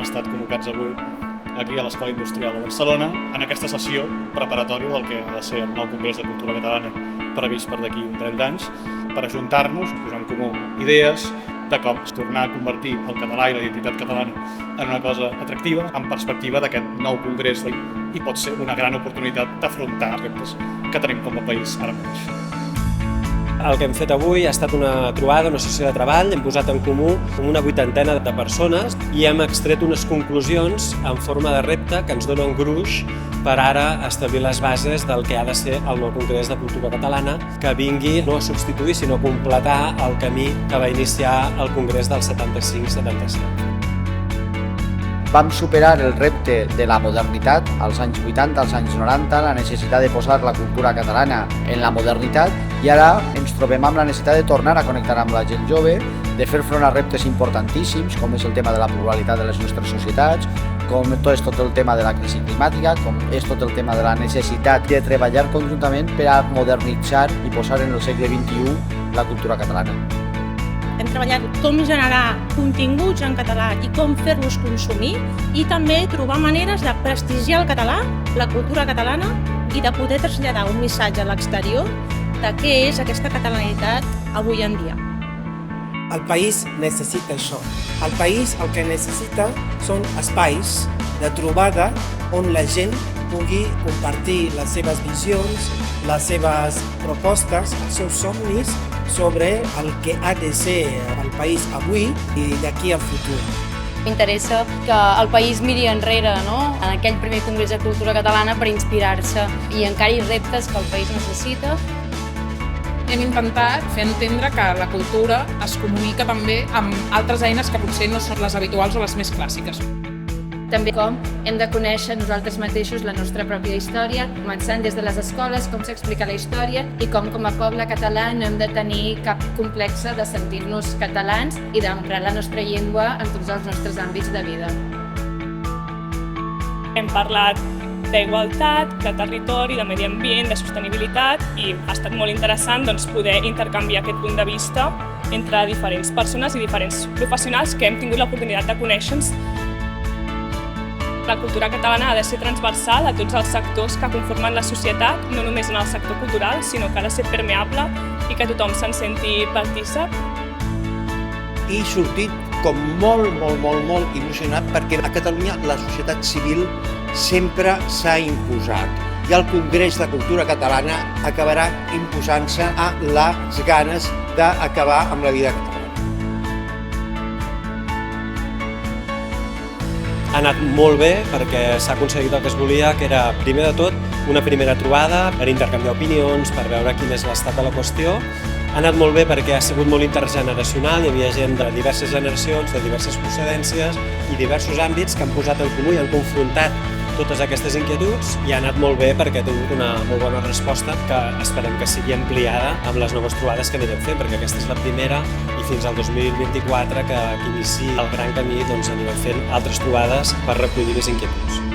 estat convocats avui aquí a l'Escola Industrial de Barcelona en aquesta sessió preparatòria del que ha de ser el nou Congrés de Cultura Catalana previst per d'aquí 30 anys, per ajuntar-nos, posar en comú idees de com tornar a convertir el català i la identitat catalana en una cosa atractiva en perspectiva d'aquest nou congrés i pot ser una gran oportunitat d'afrontar els reptes que tenim com a país ara mateix. El que hem fet avui ha estat una trobada, una sessió de treball, hem posat en comú una 80ena de persones i hem extret unes conclusions en forma de repte que ens donen gruix per ara establir les bases del que ha de ser el nou Congrés de Cultura Catalana, que vingui no a substituir sinó a completar el camí que va iniciar el Congrés del 75-77. Vam superar el repte de la modernitat als anys 80, als anys 90, la necessitat de posar la cultura catalana en la modernitat i ara ens trobem amb la necessitat de tornar a connectar amb la gent jove, de fer front a reptes importantíssims com és el tema de la pluralitat de les nostres societats, com és tot el tema de la crisi climàtica, com és tot el tema de la necessitat de treballar conjuntament per a modernitzar i posar en el segle XXI la cultura catalana. Hem treballat com generar continguts en català i com fer-los consumir i també trobar maneres de prestigiar el català, la cultura catalana i de poder traslladar un missatge a l'exterior de què és aquesta catalanitat avui en dia. El país necessita això. El país el que necessita són espais de trobada on la gent pugui compartir les seves visions, les seves propostes, els seus somnis sobre el que ha de ser el país avui i d'aquí al futur. M'interessa que el país miri enrere, no? En aquell primer Congrés de Cultura Catalana per inspirar-se i encari reptes que el país necessita. Hem intentat fer entendre que la cultura es comunica també amb altres eines que potser no són les habituals o les més clàssiques. També com hem de conèixer nosaltres mateixos la nostra pròpia història, començant des de les escoles, com s'explica la història i com a poble català no hem de tenir cap complexe de sentir-nos catalans i d'emprar la nostra llengua en tots els nostres àmbits de vida. Hem parlat d'igualtat, de territori, de medi ambient, de sostenibilitat i ha estat molt interessant poder intercanviar aquest punt de vista entre diferents persones i diferents professionals que hem tingut l'oportunitat de conèixer-nos. La cultura catalana ha de ser transversal a tots els sectors que conformen la societat, no només en el sector cultural, sinó que ha de ser permeable i que tothom se'n senti partícip. I sortit com molt il·lusionat perquè a Catalunya la societat civil sempre s'ha imposat i el Congrés de Cultura Catalana acabarà imposant-se a les ganes d'acabar amb la vida catalana. Ha anat molt bé perquè s'ha aconseguit el que es volia, que era, primer de tot, una primera trobada per intercanviar opinions, per veure quin és l'estat de la qüestió. Ha anat molt bé perquè ha sigut molt intergeneracional, hi havia gent de diverses generacions, de diverses procedències i diversos àmbits que han posat en comú i han confrontat totes aquestes inquietuds i ha anat molt bé perquè ha tingut una molt bona resposta que esperem que sigui ampliada amb les noves trobades que anirem fent, perquè aquesta és la primera i fins al 2024 que inici el gran camí anirem fent altres trobades per recollir més inquietuds.